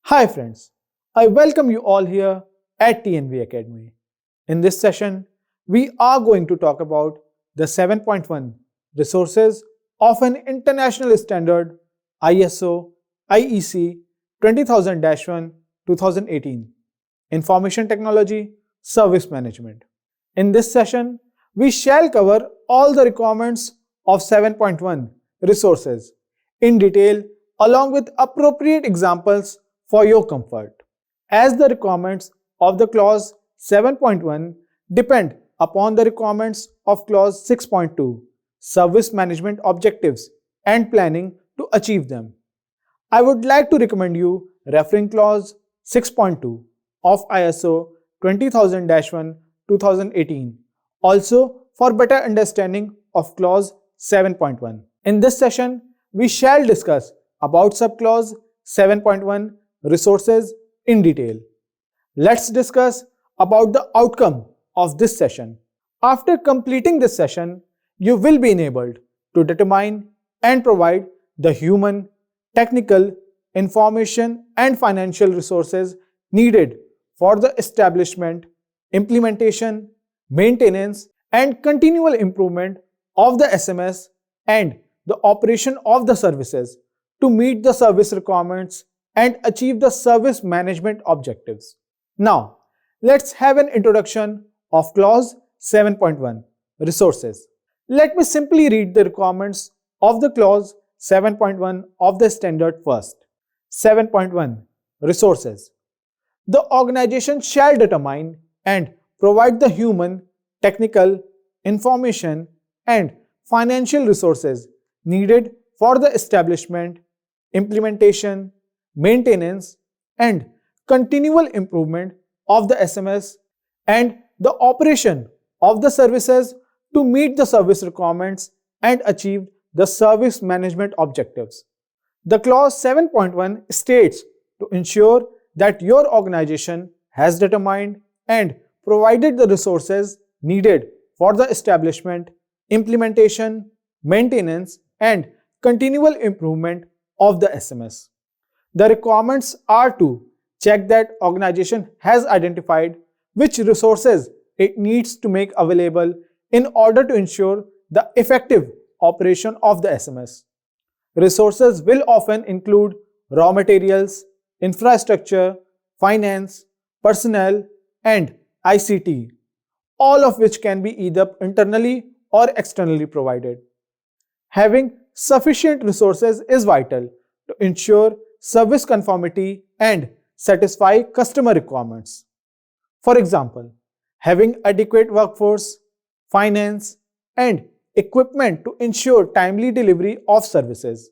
Hi friends, I welcome you all here at TNV Academy. In this session, we are going to talk about the 7.1 resources of an international standard ISO IEC 20000-1 2018 Information Technology Service Management. In this session, we shall cover all the requirements of 7.1 resources in detail along with appropriate examples for your comfort. As the requirements of the clause 7.1 depend upon the requirements of clause 6.2, service management objectives and planning to achieve them. I would like to recommend you referring clause 6.2 of ISO 20000-1 2018, also for better understanding of clause 7.1. In this session, we shall discuss about subclause 7.1 resources in detail. Let's discuss about the outcome of this session. After completing this session, you will be enabled to determine and provide the human, technical, information and financial resources needed for the establishment, implementation, maintenance and continual improvement of the SMS and the operation of the services to meet the service requirements and achieve the service management objectives. Now, let's have an introduction of clause 7.1 resources. Let me simply read the requirements of the clause 7.1 of the standard first. 7.1 Resources. The organization shall determine and provide the human, technical, information and financial resources needed for the establishment, implementation, maintenance and continual improvement of the SMS and the operation of the services to meet the service requirements and achieve the service management objectives. The clause 7.1 states to ensure that your organization has determined and provided the resources needed for the establishment, implementation, maintenance and continual improvement of the SMS. The requirements are to check that organization has identified which resources it needs to make available in order to ensure the effective operation of the SMS. Resources will often include raw materials, infrastructure, finance, personnel, and ICT, all of which can be either internally or externally provided. Having sufficient resources is vital to ensure service conformity and satisfy customer requirements. For example, having adequate workforce, finance, and equipment to ensure timely delivery of services.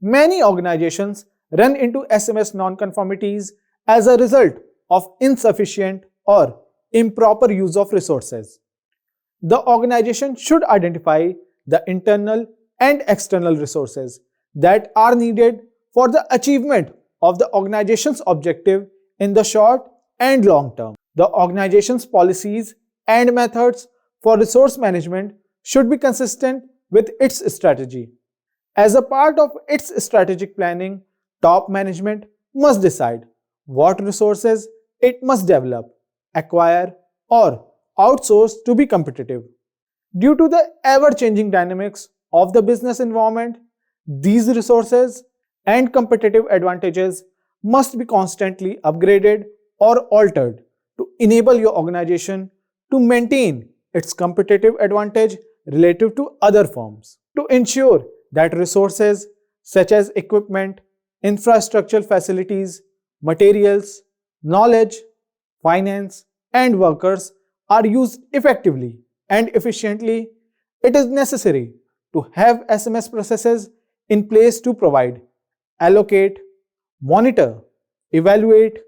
Many organizations run into SMS non-conformities as a result of insufficient or improper use of resources. The organization should identify the internal and external resources that are needed for the achievement of the organization's objective in the short and long term. The organization's policies and methods for resource management should be consistent with its strategy. As a part of its strategic planning, top management must decide what resources it must develop, acquire, or outsource to be competitive. Due to the ever-changing dynamics of the business environment, these resources and competitive advantages must be constantly upgraded or altered to enable your organization to maintain its competitive advantage relative to other firms. To ensure that resources such as equipment, infrastructural facilities, materials, knowledge, finance, and workers are used effectively and efficiently, it is necessary to have SMS processes in place to provide, allocate, monitor, evaluate,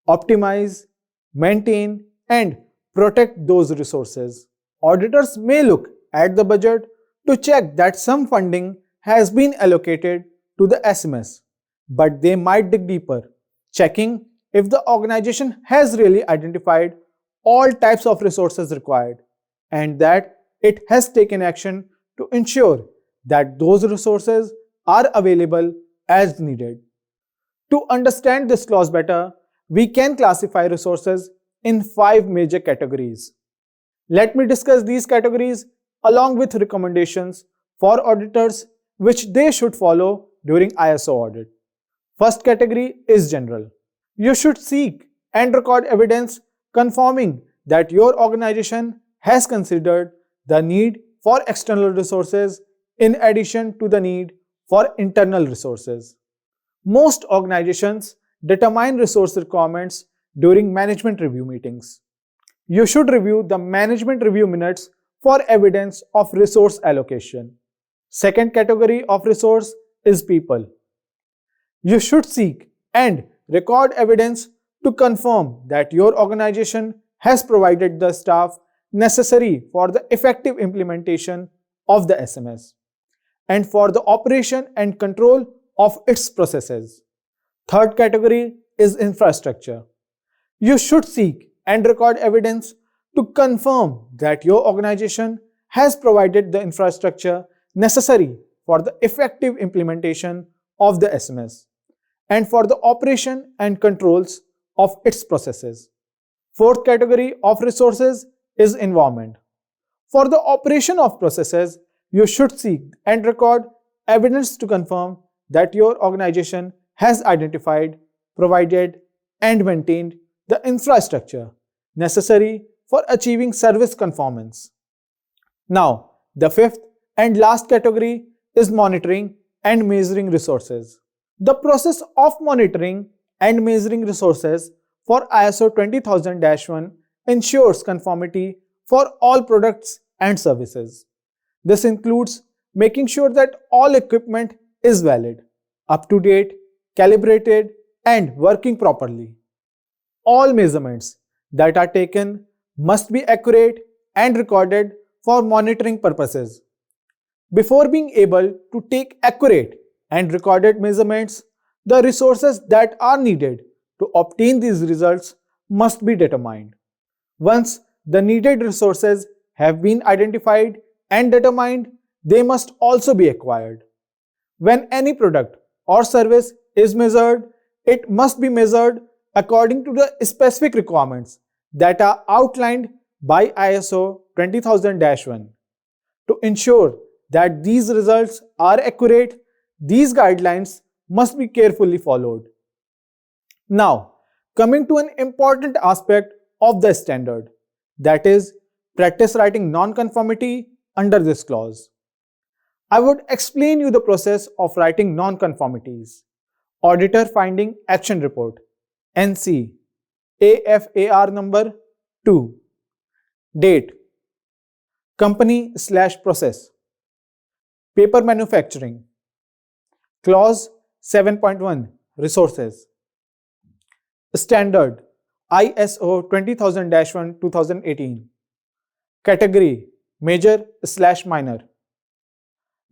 optimize, maintain, and protect those resources. Auditors may look at the budget to check that some funding has been allocated to the SMS, but they might dig deeper, checking if the organization has really identified all types of resources required and that it has taken action to ensure that those resources are available as needed. To understand this clause better, we can classify resources in 5 major categories. Let me discuss these categories along with recommendations for auditors which they should follow during ISO audit. First category is general. You should seek and record evidence confirming that your organization has considered the need for external resources in addition to the need for internal resources. Most organizations determine resource requirements during management review meetings. You should review the management review minutes for evidence of resource allocation. Second category of resource is people. You should seek and record evidence to confirm that your organization has provided the staff necessary for the effective implementation of the SMS and for the operation and control of its processes. Third category is infrastructure. You should seek and record evidence to confirm that your organization has provided the infrastructure necessary for the effective implementation of the SMS and for the operation and controls of its processes. Fourth category of resources is environment. For the operation of processes, you should seek and record evidence to confirm that your organization has identified, provided, and maintained the infrastructure necessary for achieving service conformance. Now, the fifth and last category is monitoring and measuring resources. The process of monitoring and measuring resources for ISO 20000-1 ensures conformity for all products and services. This includes making sure that all equipment is valid, up to date, calibrated, and working properly. All measurements that are taken must be accurate and recorded for monitoring purposes. Before being able to take accurate and recorded measurements, the resources that are needed to obtain these results must be determined. Once the needed resources have been identified and determined, they must also be acquired. When any product or service is measured, it must be measured according to the specific requirements that are outlined by ISO 20000-1. To ensure that these results are accurate, these guidelines must be carefully followed. Now, coming to an important aspect of the standard, that is, practice writing non-conformity under this clause. I would explain you the process of writing non-conformities. Auditor Finding Action Report, NC, AFAR number 2. Date, company/process. Paper manufacturing. Clause 7.1, resources. Standard, ISO 20000-1 2018. Category, major/minor.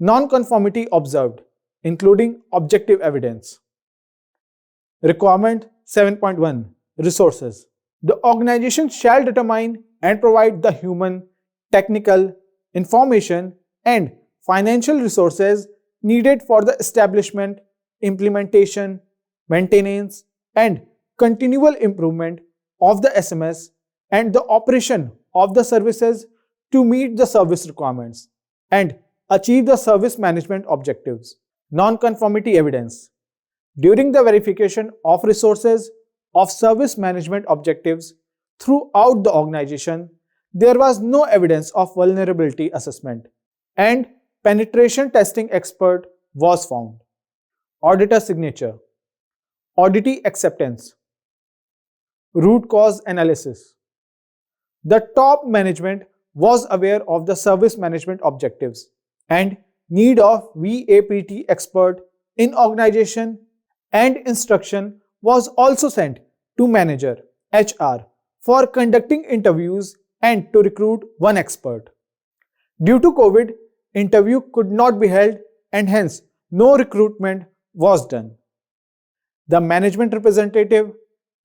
Non-conformity observed, including objective evidence. Requirement 7.1, resources. The organization shall determine and provide the human, technical, information, and financial resources needed for the establishment, implementation, maintenance, and continual improvement of the SMS and the operation of the services to meet the service requirements and achieve the service management objectives. Non-conformity evidence. During the verification of resources of service management objectives throughout the organization, there was no evidence of vulnerability assessment and penetration testing expert was found. Auditor signature. Auditee acceptance. Root cause analysis. The top management was aware of the service management objectives and need of VAPT expert in organization, and instruction was also sent to manager HR for conducting interviews and to recruit one expert. Due to COVID, interview could not be held and hence no recruitment was done. The management representative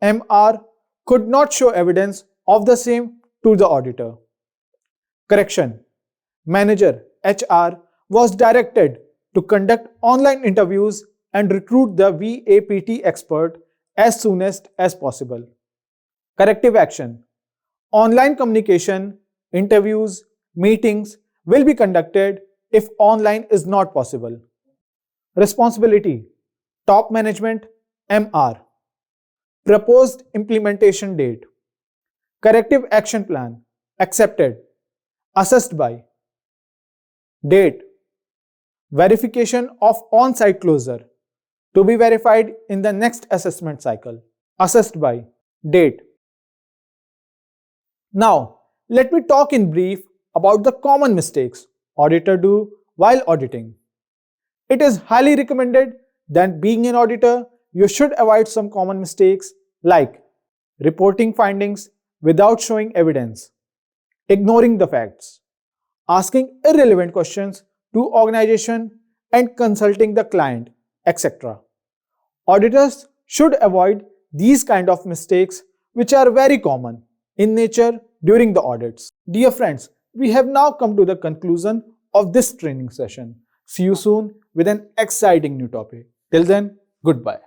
MR could not show evidence of the same to the auditor. Correction. Manager HR was directed to conduct online interviews and recruit the VAPT expert as soonest as possible. Corrective action. Online communication, interviews, meetings will be conducted if online is not possible. Responsibility. Top management, MR. Proposed implementation date. Corrective action plan. Accepted. Assessed by. Date. Verification of on-site closure. To be verified in the next assessment cycle. Assessed by. Date. Now, let me talk in brief about the common mistakes auditors do while auditing. It is highly recommended that being an auditor, you should avoid some common mistakes like reporting findings without showing evidence, ignoring the facts, asking irrelevant questions to organization and consulting the client, etc. Auditors should avoid these kind of mistakes which are very common in nature during the audits. Dear friends, we have now come to the conclusion of this training session. See you soon with an exciting new topic. Till then, goodbye.